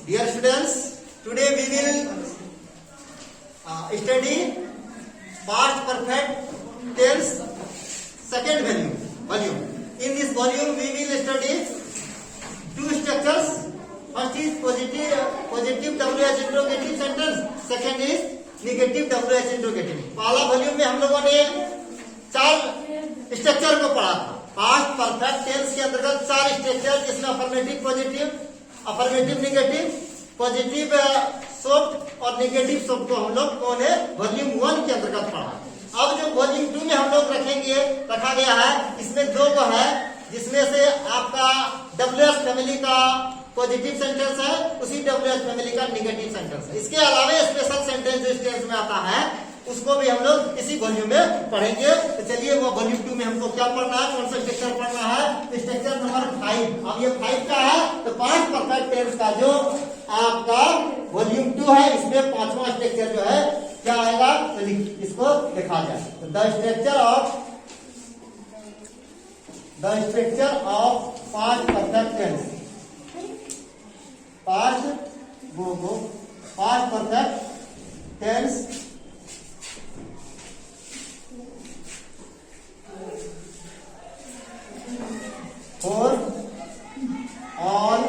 Dear students, today we will study past perfect tense second volume. In this volume we will study two structures. First is positive WH interrogative sentence, second is negative WH interrogative. पहला volume में हम लोगों ने 4 structure को पढ़ा था. Past perfect tense के अंतर्गत 4 स्ट्रक्चर, जिसमें affirmative positive, affirmative negative, positive soft और नेगेटिव सॉफ्ट को हम लोग वॉल्यूम 1 के अंतर्गत पढ़ा. अब जो वॉल्यूम 2 में हम लोग रखा गया है, इसमें 2 को है, जिसमें से आपका WH फैमिली का पॉजिटिव सेंटेंस है, उसी WH फैमिली का नेगेटिव सेंटेंस है. इसके अलावा स्पेशल सेंटेंस जो इस टेंस में आता है उसको भी हम लोग इसी वॉल्यूम में पढ़ेंगे. तो चलिए वो वॉल्यूम 2 में हमको क्या पढ़ना है, कौन सा स्ट्रक्चर पढ़ना है? Structure number 5. अब ये 5 का है, तो पास्ट परफेक्ट टेंस का जो आपका वॉल्यूम 2 है, इसमें 5वां स्ट्रक्चर जो है क्या आएगा, चलिए इसको देखा जाए. तो the structure of past perfect tense, past perfect tense for all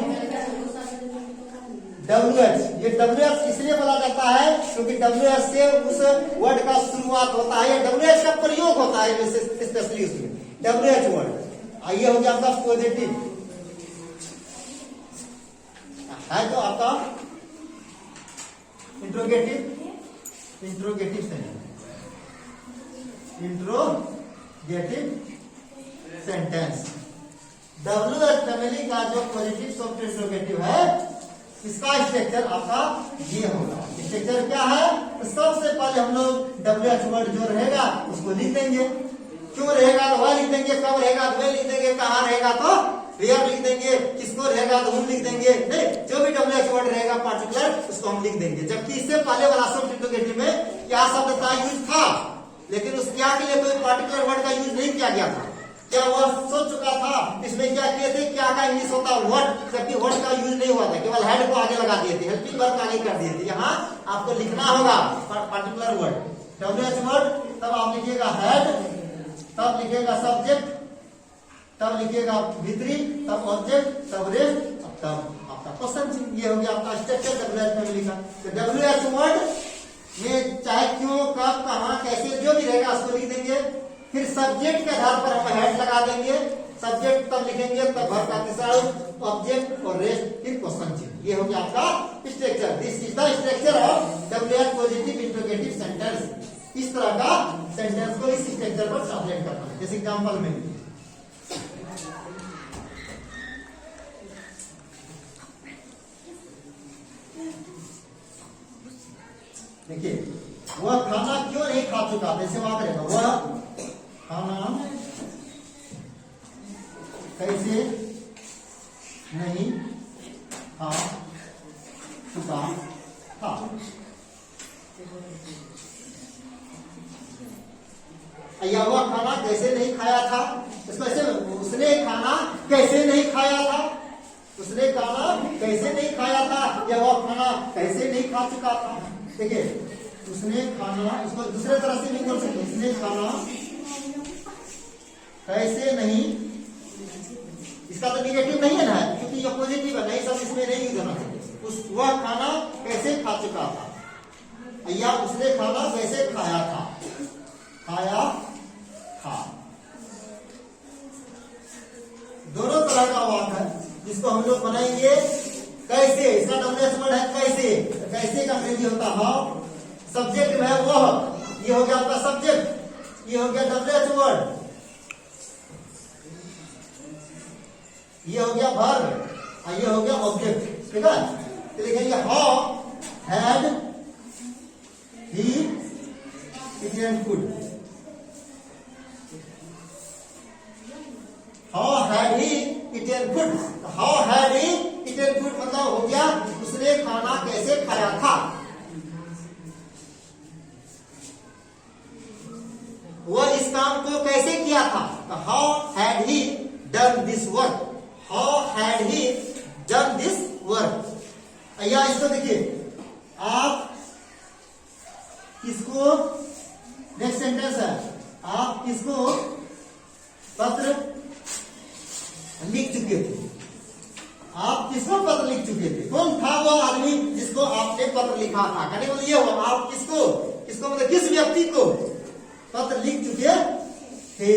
WH. ये WH इसलिए बोला जाता है क्योंकि WH से उस वर्ड का शुरुआत होता है, या WH का प्रयोग होता है स्पेशली उसमें WH वर्ड. आइए हो गया आपका पॉजिटिव है, तो आपका इंट्रोगेटिव सेंटेंस. WH फैमिली का जो पॉजिटिव सॉफ्ट इंट्रोगेटिव है, इसका स्ट्रक्चर आपका ये होगा. स्ट्रक्चर क्या है? तो सबसे पहले हम लोग WH वर्ड जो रहेगा उसको लिख देंगे. क्यों रहेगा तो वह लिख देंगे, कब रहेगा तो वह लिख देंगे, कहाँ रहेगा तो वेयर लिख देंगे, किसको रहेगा तो हम लिख देंगे. नहीं, जो भी WH वर्ड रहेगा पार्टिकुलर उसको हम लिख देंगे. जबकि इससे पहले वाला सॉफ्ट इंट्रोगेटिव में क्या शब्द का यूज था, लेकिन उस क्या के लिए कोई पार्टिकुलर वर्ड का यूज नहीं किया गया था. क्या वह सोच चुका था इसमें क्या किए थे, क्या का इंग्लिश होता वर्ड, जबकि वर्ड का यूज नहीं हुआ था, केवल हेड को आगे लगा दिए थे, हेल्पिंग वर्ब आगे कर दिए थे. यहाँ आपको लिखना होगा पार्टिकुलर वर्ड WH वर्ड, तब आप लिखिएगा हेड, तब लिखिएगा सब्जेक्ट, तब लिखिएगा भित्री, तब ऑब्जेक्ट, तब रेस्ट, तब आपका क्वेश्चन. ये हो गया आपका स्ट्रक्चर WH फैमिली का. तो WH वर्ड में चाहे क्यों, कब, कहाँ, कैसे जो भी रहेगा उसको लिख देंगे. फिर सब्जेक्ट के आधार पर हम हेड लगा देंगे, सब्जेक्ट तब लिखेंगे, तब वर्ब का तीसरा ऑब्जेक्ट और रेस्ट, फिर क्वेश्चन चिन्ह. ये हो गया आपका structure. This is the structure of WH positive interrogative sentence. इस तरह का सेंटेंस को इस स्ट्रक्चर पर ट्रांसलेट करना है. जैसे एग्जांपल में देखिए, वह खाना क्यों नहीं खा चुका, जैसे वहां करेगा, वह खाना कैसे नहीं खा चुका था. या वह खाना कैसे नहीं खाया था, इसको ऐसे, उसने खाना कैसे नहीं खाया था, उसने खाना कैसे नहीं खाया था, या वह खाना कैसे नहीं खा चुका था. देखिए, उसने खाना, इसको दूसरे तरह से नहीं बोल सकते, उसने खाना कैसे नहीं, इसका तो निगेटिव नहीं है ना, क्योंकि ये पॉजिटिव है, नहीं सब इसमें नहीं यूज होना चाहिए. वह खाना कैसे खा चुका था, या उसने खाना कैसे खाया था, खाया था. दोनों तरह का वाक्य है, जिसको हम लोग बनाएंगे कैसे. इसका WH वर्ड है कैसे, कैसे का अंग्रेजी होता है हाउ. सब्जेक्ट में है वह, ये हो गया आपका सब्जेक्ट, ये हो गया WH वर्ड, ये हो गया वर्ब, और ये हो गया ऑब्जेक्ट. ठीक है, तो लिखेंगे how had he eaten food. How had he eaten food? How had he eaten food मतलब हो गया उसने खाना कैसे खाया था. वह इस काम को कैसे किया था. How had he done this work. How had he done this work. या इसको देखिए, आप किसको, नेक्स्ट सेंटेंस है, आप किसको पत्र लिख चुके थे, आप किसको पत्र लिख चुके थे, कौन था वो आदमी जिसको आपने पत्र लिखा था, कहने को ये हो आप किसको, किसको मतलब किस व्यक्ति को पत्र लिख चुके थे।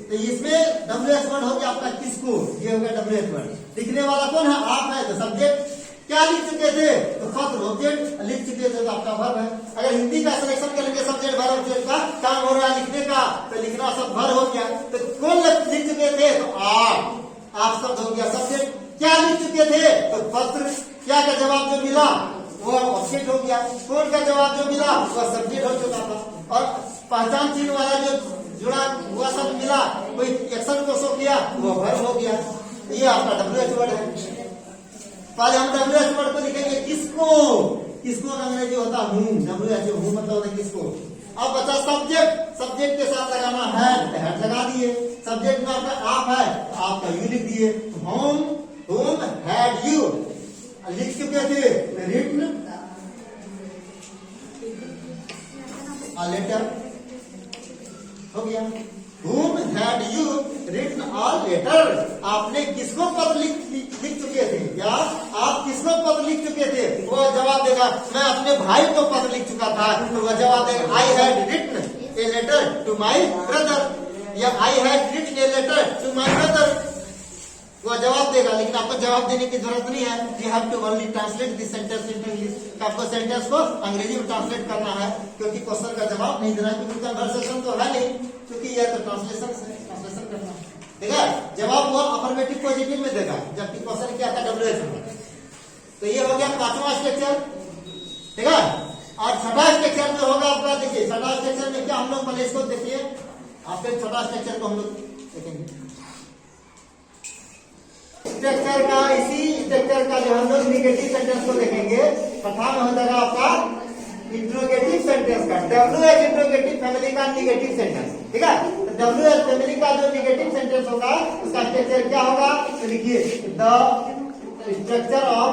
तो इसमें WH वर्ड हो गया आपका किसको, ये हो गया WH वर्ड। लिखने वाला कौन है, आप है, तो सब्जेक्ट क्या लिख चुके थे, तो पत्र ऑब्जेक्ट लिख चुके थे तो आपका वर्ब है। अगर हिंदी का सिलेक्शन करेंगे सब्जेक्ट वर्ब ऑब्जेक्ट का काम हो रहा है लिखने का, तो लिखना सब वर्ब हो गया। तो कौन लिख चुके थे, तो आप शब्द हो गया सब्जेक्ट। क्या लिख चुके थे, तो पत्र, क्या का जवाब जो मिला वो ऑब्जेक्ट हो गया, कौन का जवाब जो मिला वो सब्जेक्ट हो चुका था। और पहचान चिन्ह वाला जो जुड़ा हुआ शब्द मिला, कोई एक्शन को शो किया, वो वर्ब हो गया। ये आपका WH वर्ड है। पहले हम WH वर्ड को लिखेंगे किसको, किसको अंग्रेजी होता हूं, WH हूं मतलब होता है किसको। अब बचा सब्जेक्ट, सब्जेक्ट के साथ लगाना है, हैड लगा दिए। सब्जेक्ट में आपका आप है, तो आपका यू लिख दिए। होम हैड यू लिख चुके थे, रिटन a letter हो गया। Whom had you written a letter? आपने किसको पत्र लिख चुके थे, या आप किसको पत्र लिख चुके थे, वो जवाब देगा मैं अपने भाई को पत्र लिख चुका था, तो वह जवाब देगा I had written a letter to my brother, या I had written a letter to my brother, वो जवाब देगा। लेकिन आपको जवाब देने की जरूरत नहीं है, you have to only translate this sentence into English. आपको सेंटेंस को अंग्रेजी में ट्रांसलेट करना है, क्योंकि क्वेश्चन का जवाब नहीं देना है, क्योंकि कन्वर्सेशन तो है नहीं, क्योंकि यह तो ट्रांसलेशन करना है। ठीक है, जवाब वो अफर्मेटिव पॉजिटिव में देगा, जबकि क्वेश्चन क्या था WH में। तो ये हो गया पांचवा स्ट्रक्चर। ठीक है, और छठा स्ट्रक्चर में होगा आपका, देखिए छठा स्ट्रक्चर में क्या हम लोग पहले इसको देखिए, आपके छठा स्ट्रक्चर को हम लोग देखेंगे। स्ट्रक्चर का, इसी स्ट्रक्चर का जो हम लोग निगेटिव सेंटेंस को देखेंगे, छठा में हो जाएगा आपका इंट्रोगेटिव सेंटेंस का, WH इंट्रोगेटिव फैमिली का निगेटिव सेंटेंस। ठीक है, तो WH फैमिली का जो निगेटिव सेंटेंस होगा उसका स्ट्रक्चर क्या होगा, तो लिखिए the structure of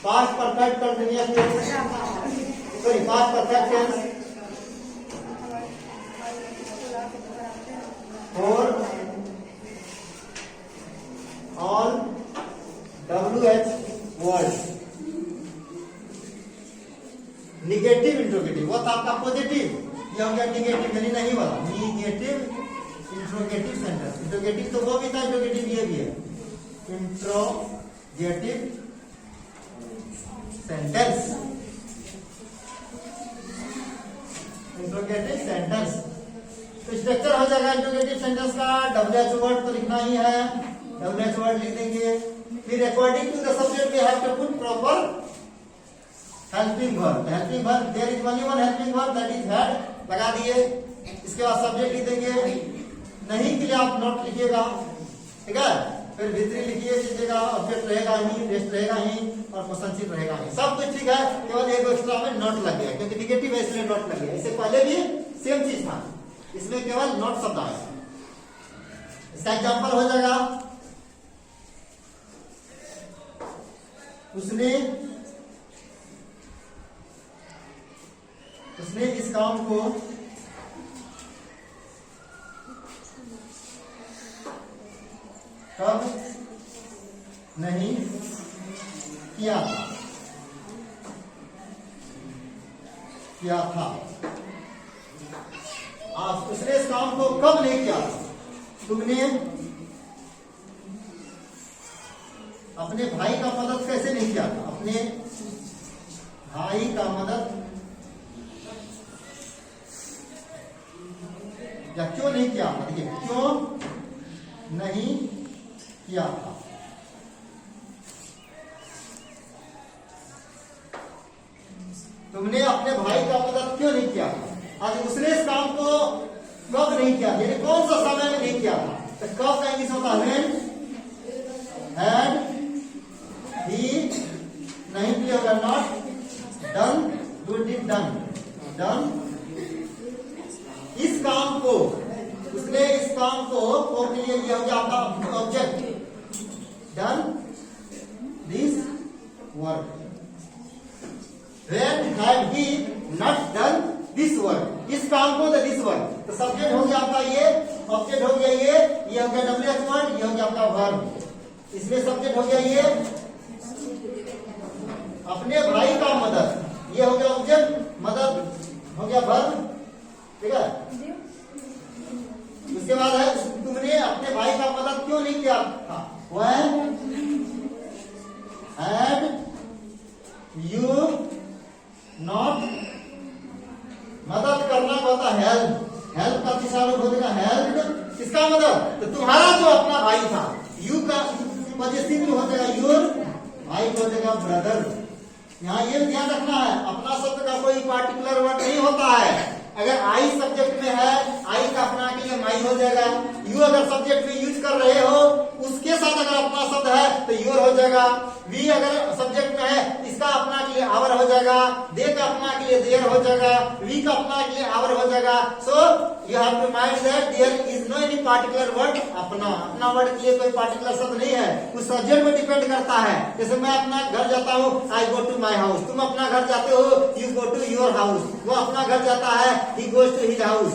past perfect continuous tense, sorry past perfect tense for all WH words। Negative interrogative वो था आपका पॉजिटिव, ये हो गया निगेटिव, यानी नहीं वाला निगेटिव इंट्रोगेटिव सेंटेंस। इंट्रोगेटिव तो वो भी था, इंट्रोगेटिव ये भी है, इंट्रोगेटिव सेंटेंस, इंट्रोगेटिव सेंटेंस। तो स्ट्रक्चर हो जाएगा इंट्रोगेटिव सेंटेंस का, WH वर्ड तो लिखना ही है, WH वर्ड लिख देंगे। फिर according to the subject we have to put proper helping verb. Helping verb, there is only one helping verb that is had, लगा दिए। इसके बाद सब्जेक्ट लिख देंगे, नहीं के लिए आप नॉट लिखिएगा। ठीक है, फिर भीतरी लिखिए, कीजिएगा, ऑब्जेक्ट रहेगा ही, रेस्ट रहेगा ही, और क्वेश्चन चिन्ह रहेगा ही, सब कुछ ठीक है। केवल एक एक्स्ट्रा में नॉट लग गया, क्योंकि निगेटिव है इसलिए नॉट लग गया। इससे पहले भी सेम चीज था, इसमें केवल नॉट शब्द आया। इसका एग्जाम्पल हो जाएगा, उसने इस काम को कब नहीं किया था। उसने इस काम को कब नहीं किया था, तुमने अपने भाई का मदद कैसे नहीं किया था, अपने भाई का मदद या क्यों नहीं किया था। देखिए क्यों नहीं किया था, तुमने अपने भाई का मदद क्यों नहीं किया था। आज उसने इस काम को कब नहीं किया, यानी कौन सा समय में नहीं किया था। तो कब का इंग्लिश होता है had he, नहीं किया होगा not done, you did done. इस काम को, उसने इस काम को के लिए यह हो गया आपका object, done this work. When have he not done this work? इस काम को दिस वर्क, तो सब्जेक्ट हो गया आपका ये, ऑब्जेक्ट हो गया ये हो गया WH1, ये हो गया आपका वर्ब। इसमें सब्जेक्ट हो गया ये अपने भाई का मदद, ये हो गया ऑब्जेक्ट, मदद हो गया वर्ब, ठीक है। उसके बाद है तुमने अपने भाई का मदद क्यों नहीं किया था, When had you not, मदद करना होता हेल्प, हेल्प का तीसरा रूप होगा हेल्प, किसका मदद, तो तुम्हारा जो अपना भाई था, यू का पॉजिटिव हो जाएगा योर, भाई हो जाएगा ब्रदर। यहाँ ये ध्यान रखना है, अपना शब्द का कोई पार्टिकुलर वर्ड नहीं होता है। अगर आई सब्जेक्ट में है, आई का अपना के लिए माई हो जाएगा। यू अगर सब्जेक्ट में यूज कर रहे हो, उसके साथ अगर अपना शब्द है तो योर हो जाएगा। वी अगर सब्जेक्ट में है, इसका अपना के लिए आवर हो जाएगा। दे का अपना के लिए देयर हो जाएगा। वी का अपना के लिए आवर हो जाएगा। So you have to mind that there is no any particular word. अपना अपना वर्ड के लिए कोई पार्टिकुलर शब्द नहीं है, उस सब्जेक्ट में डिपेंड करता है। जैसे मैं अपना घर जाता हूँ, आई गो टू माई हाउस। तुम अपना घर जाते हो, you go to your house. वो अपना घर जाता है, he goes to his house।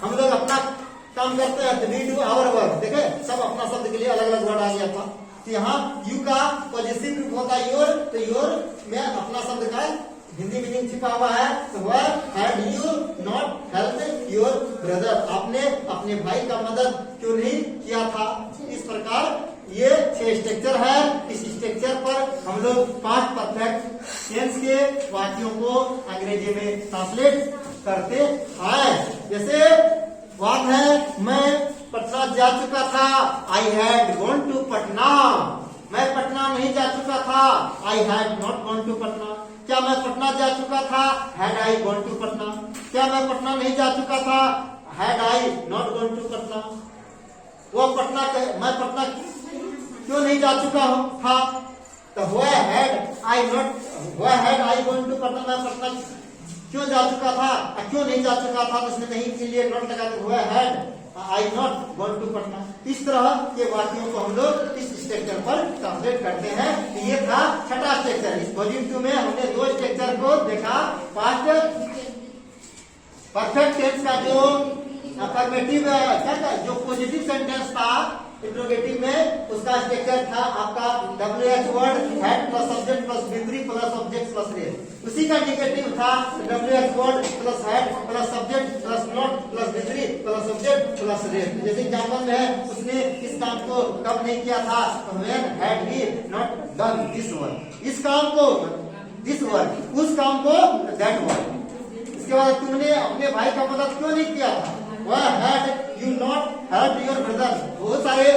हम लोग अपना काम करते हैं, we do our work। देखे सब अपना शब्द के लिए अलग अलग वर्ड आ गया था। तो यहाँ यू का पॉजिटिव रूप होता है योर, तो योर में अपना शब्द का हिंदी मीनिंग छिपा हुआ है। तो why had you not helped your brother? आपने अपने भाई का मदद क्यों नहीं किया था। इस प्रकार ये 6 स्ट्रक्चर है। इस स्ट्रक्चर पर हम लोग 5 परफेक्ट टेंस के वाक्यों को अंग्रेजी में ट्रांसलेट करते हैं। जैसे बात है, मैं पटना जा चुका था, I had gone to Patna. मैं पटना नहीं जा चुका था, I had not gone to Patna. क्या मैं पटना जा चुका था, had I gone to Patna. क्या मैं पटना नहीं जा चुका था, had I not gone to Patna. वो पटना, मैं पटना क्यों नहीं जा चुका हूँ था, तो why had I gone to Patna. मैं पटना क्यों जा चुका था, क्यों नहीं जा चुका था, तो इसमें नहीं के लिए नॉट लगा दो, why had I not gone to Patna. इस तरह के वाक्यों को हम लोग इस स्ट्रक्चर पर ट्रांसलेट करते हैं। ये था छठा स्ट्रक्चर। इस वॉल्यूम 2 में हमने 2 स्ट्रक्चर को देखा। पास्ट परफेक्ट टेंस का जो अफर्मेटिव जो पॉजिटिव सेंटेंस था इंट्रोगेटिव में, उसका स्ट्रक्चर था आपका WH word, had plus subject plus V3 plus object plus rate. उसी का निगेटिव था WH word plus had plus subject plus not plus V3 plus object plus rate. जैसे एग्जांपल में है, उसने इस काम को कब नहीं किया था, तो when had he not done this work। इस काम को this work, उस काम को that work। इसके बाद तुमने अपने भाई का मदद क्यों नहीं किया था, why had you not helped your brother। बहुत सारे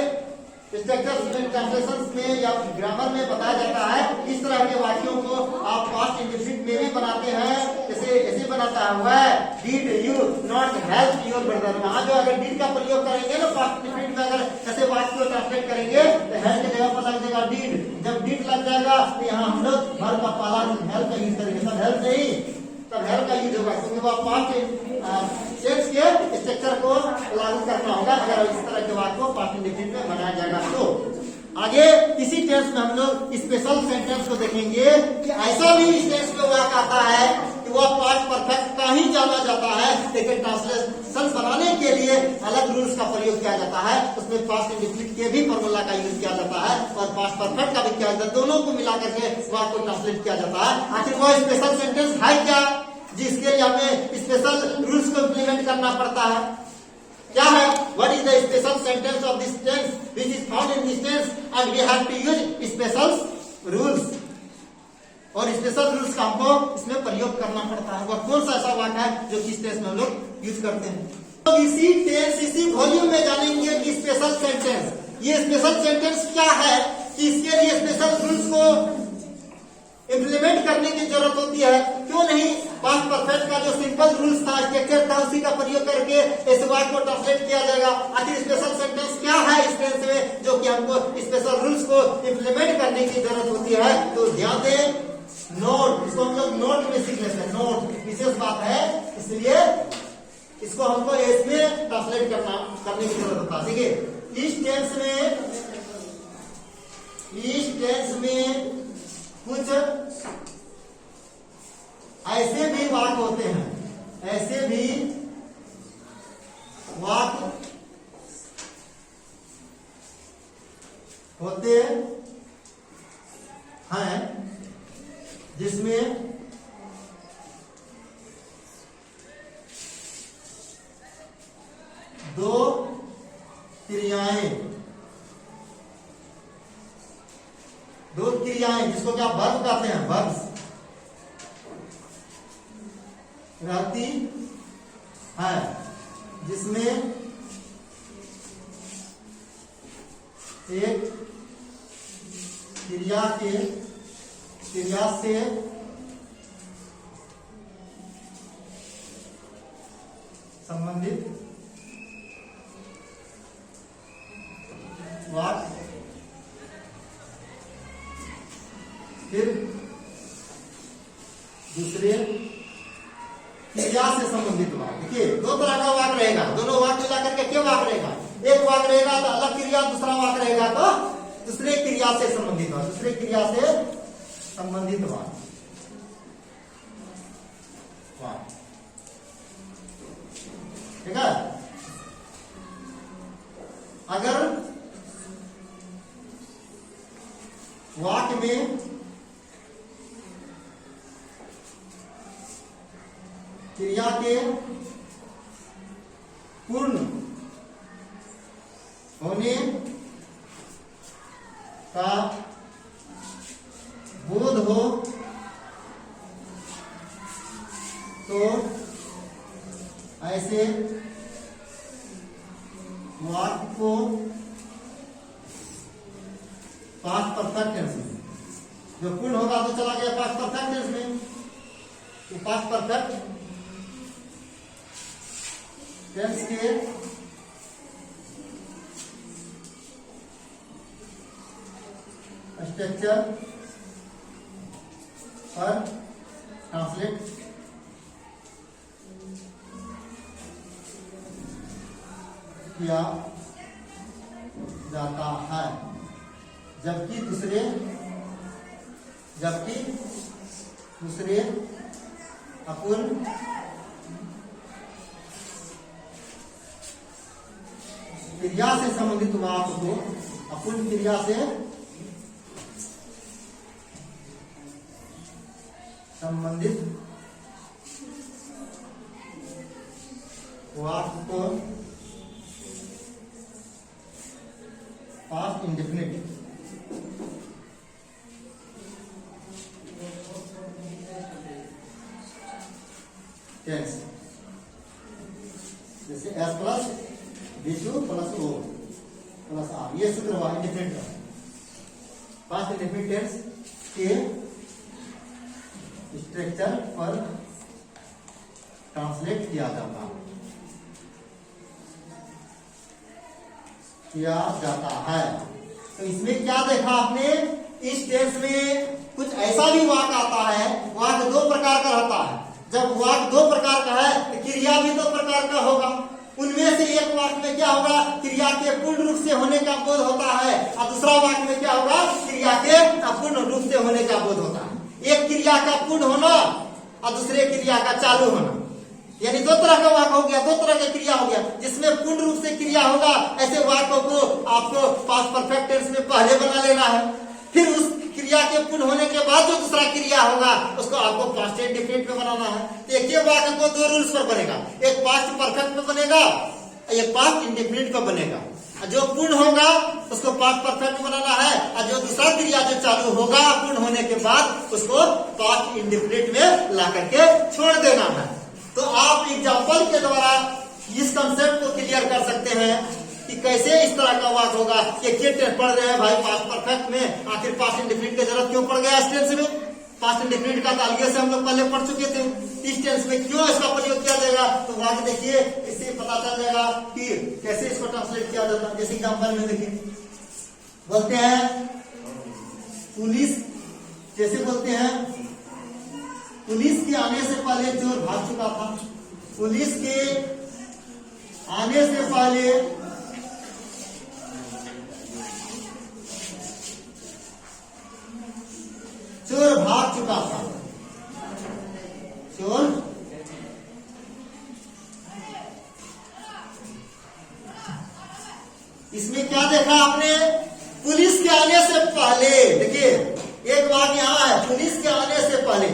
ट्रांसलेशन में या ग्रामर में बताया जाता है। इस तरह के वाक्यों को आप पास्ट इंडेफिनिट में भी बनाते हैं। जैसे ऐसे बनाता है, why did you not help your brother। वहां जो अगर did का प्रयोग करेंगे ना पास्ट इंडेफिनिट में, अगर ऐसे वाक्य को ट्रांसलेट करेंगे तो हेल्प की जगह पर लग जाएगा did। जब did लग जाएगा तो यहाँ हम लोग वर्ब का पहला हेल्प का यूज करेंगे। सब हेल्प नहीं, तब हेल्प का यूज होगा, क्योंकि वो पास्ट टेंस के स्ट्रक्चर को लागू करना होगा। अगर इस तरह के वाक्य को पास्ट इंडेफिनिट में बनाया जाएगा तो आगे इसी टेंस में हम लोग स्पेशल सेंटेंस को देखेंगे कि ऐसा भी इस टेंस में वाक्य आता है कि वह पास्ट परफेक्ट का ही जाना जाता है, लेकिन ट्रांसलेशन बनाने के लिए अलग रूल्स का प्रयोग किया जाता है। उसमें पास्ट इंडेफिनिट के भी फॉर्मूला का यूज किया जाता है और पास्ट परफेक्ट का भी किया जाता है। दोनों को मिलाकर के वाक्य को ट्रांसलेट किया जाता है। आखिर वो स्पेशल सेंटेंस है क्या, जिसके लिए हमें स्पेशल रूल्स को इम्प्लीमेंट करना पड़ता है। क्या है, what is the special sentence of this tense which is found in this tense and we have to use special rules. और स्पेशल रूल्स का हमको इसमें प्रयोग करना पड़ता है। वह कौन सा ऐसा वाक्य है जो किस टेंस में हम लोग यूज करते हैं। तो इसी टेंस इसी वॉल्यूम में जानेंगे कि स्पेशल सेंटेंस, ये स्पेशल सेंटेंस क्या है, कि इसके लिए स्पेशल रूल्स को इम्प्लीमेंट करने की जरूरत होती है। क्यों नहीं, पास्ट परफेक्ट का जो सिंपल रूल्स था, स्ट्रक्चर था, उसी का प्रयोग करके इस वाक्य को ट्रांसलेट किया जाएगा। आखिर स्पेशल सेंटेंस क्या है इस टेंस में, जो कि हमको स्पेशल रूल्स को इम्प्लीमेंट करने की जरूरत होती है। तो ध्यान दें, नोट, इसको हम लोग नोट में सीख लेते हैं। नोट विशेष बात है, इसलिए इसको हमको इसमें ट्रांसलेट करने की जरूरत होता है। ठीक है, इस टेंस में टेंस में कुछ ऐसे भी वाक्य होते हैं, ऐसे भी वाक्य होते हैं जिसमें दो क्रियाएं जिसको क्या वर्ब कहते हैं, वर्ब्स रहती है, जिसमें एक क्रिया से संबंधित वाक्य, फिर दूसरे क्रिया से संबंधित वाक्य। देखिए दो तरह का वाक्य रहेगा, दोनों वाक्य मिला करके क्या वाक्य रहेगा, एक वाक्य रहेगा तो अलग क्रिया, दूसरा वाक्य रहेगा तो दूसरे क्रिया से संबंधित वाक्य, दूसरे क्रिया से संबंधित वाक्य। ठीक है। अगर वाक्य में क्रिया के पूर्ण होने का बोध हो तो ऐसे वाक्य को पास्ट परफेक्ट टेंस में, जो पूर्ण होगा तो चला गया पास्ट परफेक्ट टेंस में, तो पास्ट परफेक्ट टेंस के स्ट्रक्चर पर ट्रांसलेट किया जाता है, जबकि दूसरे अपूर्ण क्रिया से संबंधित वाक्य को अपूर्ण क्रिया से संबंधित वाक्य को पास्ट इंडेफिनिट टेंस, जैसे S plus B2 plus O plus R, ये सूत्र हुआ इंडेफिनिट का। पास्ट इंडेफिनिट टेंस के स्ट्रक्चर पर ट्रांसलेट किया जाता है। तो इसमें क्या देखा आपने, इस टेंस में कुछ ऐसा भी वाक्य आता है, वाक्य दो प्रकार का रहता है। जब वाक्य दो प्रकार का है तो क्रिया भी दो प्रकार का होगा। उनमें से एक वाक्य में क्या होगा, क्रिया के पूर्ण रूप से होने का बोध होता है, और दूसरा वाक्य में क्या होगा, क्रिया के अपूर्ण रूप से होने का बोध होता है। एक क्रिया का पूर्ण होना और दूसरे क्रिया का चालू होना, यानी दो तरह का वाक्य हो गया, दो तरह का क्रिया हो गया। जिसमें पूर्ण रूप से क्रिया होगा, ऐसे वाक्यों को आपको पास्ट परफेक्ट टेंस में पहले बना लेना है, फिर उस क्रिया के पूर्ण होने के बाद जो दूसरा क्रिया होगा उसको आपको पास्ट इंडेफिनिट में बनाना है। तो एक ही वाक्य को दो रूल्स पर बनेगा, एक पास्ट परफेक्ट में बनेगा, एक पास्ट इंडेफिनिट में बनेगा। जो पूर्ण होगा उसको पास्ट परफेक्ट बनाना है, और जो दूसरा क्रिया जो चालू होगा पूर्ण होने के बाद उसको पास्ट इंडेफिनिट में ला करके छोड़ देना है। तो आप एग्जाम्पल के द्वारा इस कंसेप्ट को क्लियर कर सकते हैं कि कैसे इस तरह का वाक्य होगा। कि पढ़ रहे हैं भाई पास्ट परफेक्ट में, आखिर पास्ट इंडेफिनिट की जरूरत क्यों पड़ गया इस टेंस में। पास्ट इंडेफिनिट का तालिए से हम लोग पहले पढ़ चुके थे, इस टेंस में क्यों इसका प्रयोग किया जाएगा। तो वाक्य देखिए, इससे पता चल जाएगा कि कैसे इसको ट्रांसलेट किया जाता है। जैसे एग्जाम्पल में देखिए, बोलते हैं पुलिस, जैसे बोलते हैं पुलिस के आने से पहले चोर भाग चुका था। पुलिस के आने से पहले क्या देखा आपने? पुलिस के आने से पहले, देखिए एक बात यहाँ है, पुलिस के आने से पहले।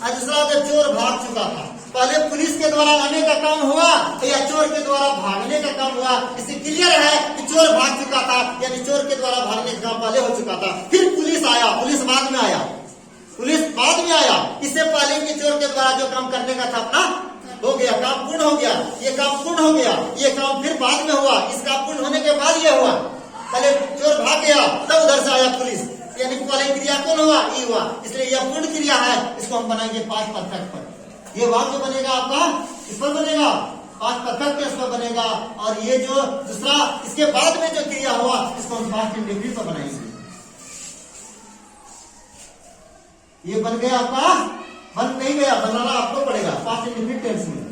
दूसरा जब चोर भाग चुका था, पहले पुलिस के द्वारा आने का काम हुआ या चोर के द्वारा भागने का काम हुआ? इससे क्लियर है कि चोर भाग चुका था, यानी चोर के द्वारा भागने का काम पहले हो चुका था। फिर पुलिस आया, पुलिस बाद में आया, पुलिस बाद में आया। इससे पहले कि चोर के द्वारा जो काम करने का था अपना हो गया, काम पूर्ण हो गया, ये काम पूर्ण हो गया, ये काम फिर बाद में हुआ, इस काम पूर्ण होने के बाद ये हुआ। पहले चोर भाग गया, तब उधर से आया पुलिस, यानी पहले क्रिया कौन हुआ? ई हुआ, इसलिए यह पूर्ण क्रिया है। इसको हम बनाएंगे पास्ट परफेक्ट पर। ये वाक्य बनेगा आपका इस पर बनेगा, पास्ट परफेक्ट इस पर बनेगा। और ये जो दूसरा इसके बाद में जो क्रिया हुआ इसको हम पास्ट इंडेफिनिट पर बनाएंगे। ये बन गया आपका, बन नहीं गया, बनाना आपको पड़ेगा पास्ट इंडेफिनिट टेंस में,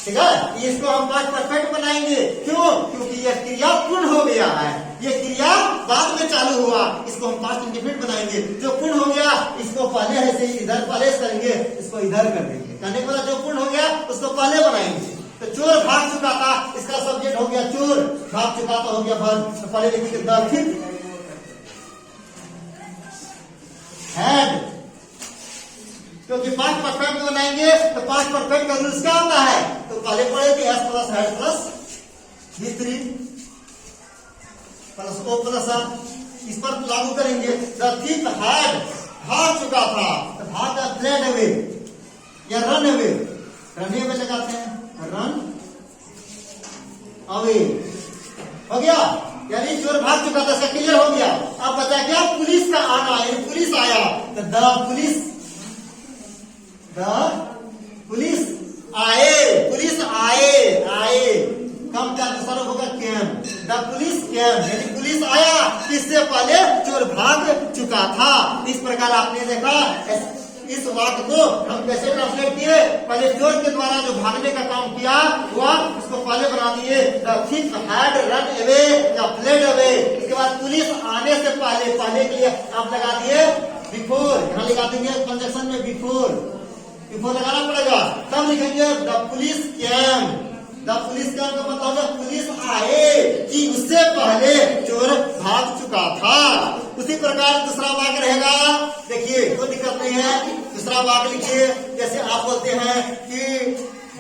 ठीक है। इसको हम पास्ट परफेक्ट बनाएंगे, क्यों? क्योंकि यह क्रिया पूर्ण हो गया है, ये क्रिया बाद में चालू हुआ, इसको हम पास्ट इंडेफिनिट बनाएंगे। जो पूर्ण हो गया इसको पहले ऐसे ही इधर पहले करेंगे, इसको इधर कर देंगे। कहने के बाद जो पूर्ण हो गया उसको पहले बनाएंगे। तो चोर भाग चुका था, इसका सब्जेक्ट हो गया चोर, भाग चुका था हो गया वर्ब। तो पहले लिखिए द थिफ हैड, क्योंकि पास्ट परफेक्ट बनाएंगे तो पास्ट परफेक्ट का रूल्स क्या होता है? तो पहले पढ़ेंगे S plus had plus V3 plus O plus R, इस पर लागू करेंगे। द थिफ हैड, भाग चुका था, तो भाग का फ्लेड अवे या रन अवे, रन अवे लगाते हैं, रन अवे हो गया, यानी चोर भाग चुका था, इसका क्लियर हो गया। अब बचा क्या? पुलिस का आना, यानी पुलिस आया, तो द पुलिस आए, पुलिस आए, आए कम का सर्व होगा कैम, द पुलिस कैम, यानी पुलिस आया, इससे पहले चोर भाग चुका था। इस प्रकार आपने देखा इस वाक्य को हम कैसे ट्रांसलेट किए? पहले चोर के द्वारा जो भागने का काम किया हुआ उसको पहले बना दिए the thief had run away या फ्लेड अवे। इसके बाद पुलिस आने से पहले, पहले के लिए आप लगा दिए बिफोर, यहाँ लगा देंगे कंजक्शन में बिफोर, बिफोर लगाना पड़ेगा। तब लिखेंगे the police came, the police came का मतलब है पुलिस आए कि उससे पहले चोर भाग चुका था। उसी प्रकार दूसरा वाक्य रहेगा, देखिए कोई दिक्कत नहीं है। दूसरा वाक्य लिखिए, जैसे आप बोलते हैं कि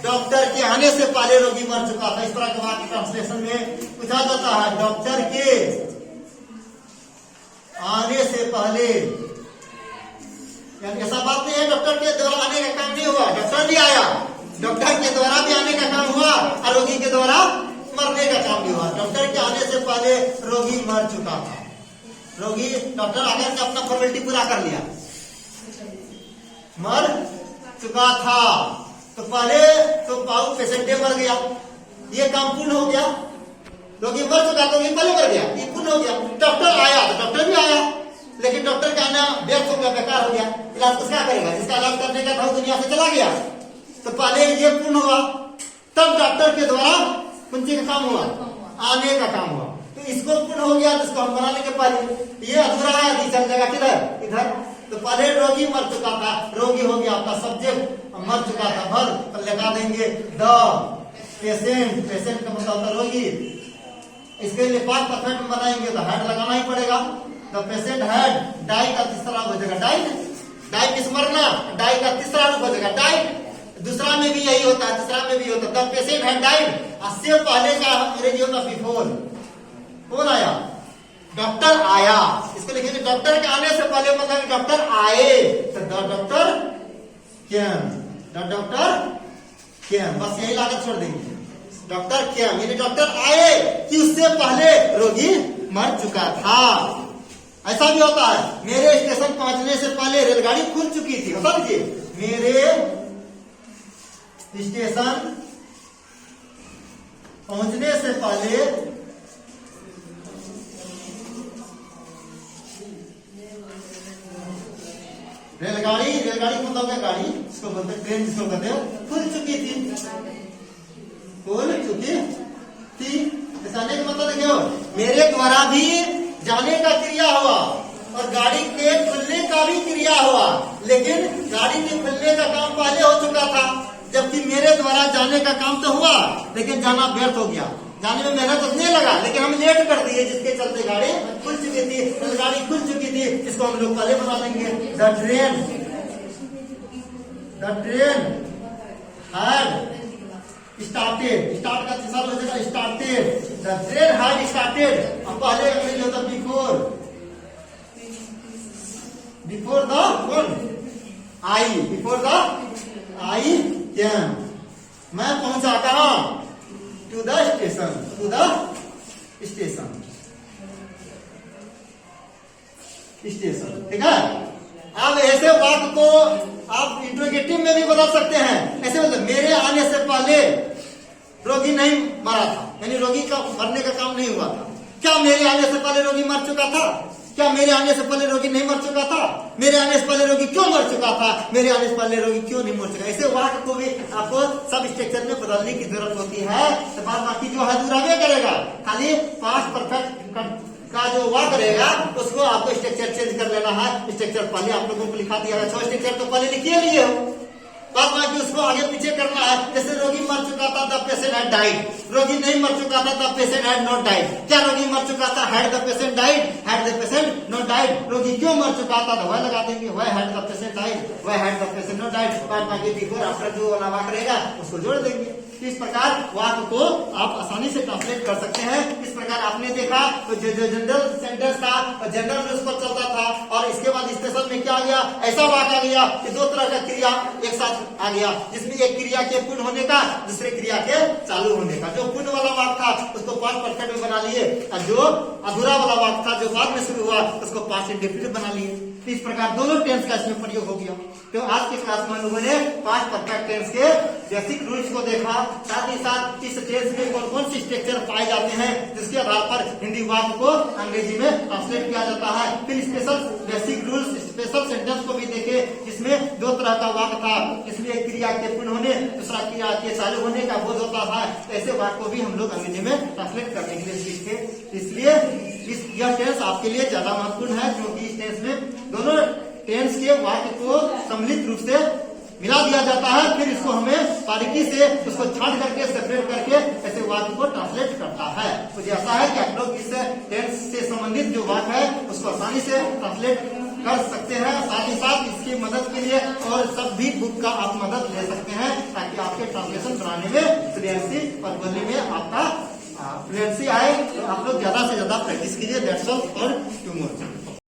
डॉक्टर के आने से पहले रोगी मर चुका था, इस तरह के वाक्य ट्रांसलेशन में पूछा जाता है डॉक्टर के आने से पहले, ऐसा बात नहीं है डॉक्टर के द्वारा आने का काम नहीं हुआ, डॉक्टर भी आया, डॉक्टर के द्वारा भी आने का काम हुआ और रोगी के द्वारा मरने का काम भी हुआ। डॉक्टर के आने से पहले रोगी मर चुका था, रोगी डॉक्टर आकर के अपना फॉर्मेलिटी पूरा कर लिया, मर चुका था। तो पहले तो पाऊ पेशेंट मर गया, ये काम पूर्ण हो गया, रोगी मर चुका तो ये पहले मर गया, ये पूर्ण हो गया। डॉक्टर आया तो डॉक्टर भी आया, लेकिन डॉक्टर का आना व्यर्थ हो गया, बेकार हो गया, इलाज तो क्या करेगा? जिसका इलाज करने का था वो दुनिया से चला गया। तो पहले ये पूर्ण हुआ, तब डॉक्टर के द्वारा कुंची का काम हुआ, आने का काम हुआ। तो इसको पूर्ण हो गया, तो इसको हम बना लेंगे पहले, ये अधूरा है, चल जाएगा किधर? इधर। तो पहले रोगी मर चुका था, रोगी हो गया आपका सब्जेक्ट, मर चुका था वर्ब, तो लगा देंगे द पेशेंट, पेशेंट का मतलब होता रोगी। इसके लिए पास्ट परफेक्ट बनाएंगे तो हैड लगाना ही पड़ेगा। द पेशेंट हैड, डाई का तीसरा हो जाएगा डाइड, डाई किस मरना, डाई का तीसरा रूप हो जाएगा डाइड। दूसरा में भी यही होता है, तीसरा में भी होता है, द पेशेंट हैड डाइड। इससे पहले का अंग्रेजी होता बिफोर, कौन आया? डॉक्टर आया। इसको लिखेंगे डॉक्टर के आने से पहले मतलब डॉक्टर आए, तो the doctor came, the doctor came, बस यही लागत छोड़ देंगे, डॉक्टर कैम, यानी डॉक्टर आए कि उससे पहले रोगी मर चुका था। ऐसा भी होता है, मेरे स्टेशन पहुंचने से पहले रेलगाड़ी खुल चुकी थी, होता लीजिए मेरे स्टेशन पहुंचने से पहले रेलगाड़ी, रेलगाड़ी मतलब क्या? गाड़ी, इसको बोलते हैं ट्रेन, जिसको कहते हैं, खुल चुकी थी, खुल चुकी थी। जाने का मतलब देखियो, मेरे द्वारा भी जाने का क्रिया हुआ और गाड़ी के खुलने का भी क्रिया हुआ, लेकिन गाड़ी के खुलने का काम पहले हो चुका था, जबकि मेरे द्वारा जाने का काम तो हुआ लेकिन जाना व्यर्थ हो गया। जाने में मेहनत उतने लगा, लेकिन हम लेट कर दिए जिसके चलते गाड़ी खुल चुकी थी। गाड़ी खुल चुकी थी, इसको हम लोग पहले बना लेंगे। The train had started, start का साथ हो जाएगा started. The train had started, अब पहले अंग्रेजी होता before the I, before the I came, मैं पहुंचा कहां? To the station, to the station, station. ठीक है। अब ऐसे वाक्य को आप इंट्रोगेटिव में भी बदल सकते हैं। ऐसे मतलब मेरे आने से पहले रोगी नहीं मरा था, यानी रोगी का मरने का काम नहीं हुआ था। क्या मेरे आने से पहले रोगी मर चुका था? क्या मेरे आने से पहले रोगी नहीं मर चुका था? मेरे आने से पहले रोगी क्यों मर चुका था? मेरे आने से पहले रोगी क्यों नहीं मर चुका? ऐसे वाक्य को भी आपको सब स्ट्रक्चर में बदलने की जरूरत होती है। तो बाद बाकी जो है दूसरा करेगा, खाली पास्ट परफेक्ट का जो वाक्य रहेगा उसको आपको स्ट्रक्चर चेंज कर लेना है। स्ट्रक्चर पहले आप लोगों को लिखा दिया है, 6 स्ट्रक्चर तो पहले लिखिए लिए हो, बाद बाकी उसको आगे पीछे करना है। जैसे रोगी मर चुका था, द पेशेंट हैड डाइड। रोगी नहीं मर चुका था, the patient had not died. क्या रोगी मर चुका था? Had the patient died, had the patient not died. रोगी क्यों मर चुका था? तो वह लगा देंगे, वह हैड द पेशेंट डाइड, वह had the patient not died. बाद बाकी बिफोर आफ्टर जो वाला वाक्य रहेगा उसको जोड़ देंगे। इस प्रकार वाक्य को आप आसानी से ट्रांसलेट कर सकते हैं। इस प्रकार आपने देखा तो जो जनरल सेंटेंस था जनरल रूल्स पर चलता था, और इसके बाद स्पेशल में क्या आ गया? ऐसा वाक्य आ गया कि 2 तरह का क्रिया एक साथ आ गया, जिसमें एक क्रिया के पूर्ण होने का, दूसरे क्रिया के चालू होने का। जो पूर्ण वाला वाक्य था उसको पास्ट परफेक्ट में बना लिए, और जो अधूरा वाला वाक्य था जो बाद में शुरू हुआ उसको पास्ट इंडेफिनिट बना लिए। इस प्रकार दोनों टेंस का इसमें प्रयोग हो गया। तो आज के क्लास में हम लोगों ने पास्ट परफेक्ट टेंस के बेसिक रूल्स को देखा, साथ ही साथ इस टेंस में कौन कौन सी स्ट्रक्चर पाए जाते हैं जिसके आधार पर हिंदी वाक्य को अंग्रेजी में ट्रांसलेट किया जाता है। फिर special basic rules, special sentence को भी देखे जिसमें 2 तरह का वाक्य था, जिसमें एक क्रिया के पूर्ण होने, दूसरा क्रिया के चालू होने का बोध होता था। ऐसे वाक्य को भी हम लोग अंग्रेजी में ट्रांसलेट करने के लिए सीखे। इसलिए यह टेंस आपके लिए ज्यादा महत्वपूर्ण है, क्योंकि इस टेंस में दोनों टेंस के वाक्य को सम्मिलित रूप से मिला दिया जाता है। फिर इसको हमें बारीकी से उसको छांट करके सेपरेट करके ऐसे वाक्य को ट्रांसलेट करता है। मुझे आशा है कि आप लोग इस टेंस से संबंधित जो वाक्य है उसको आसानी से ट्रांसलेट कर सकते हैं। साथ ही साथ इसकी मदद के लिए और सब भी बुक का आप मदद ले सकते हैं, ताकि आपके ट्रांसलेशन बनाने में फ्लुएंसी और बोलने में आपका फ्लुएंसी आए। तो आप लोग ज्यादा से ज्यादा प्रैक्टिस कीजिए। That's all for tomorrow.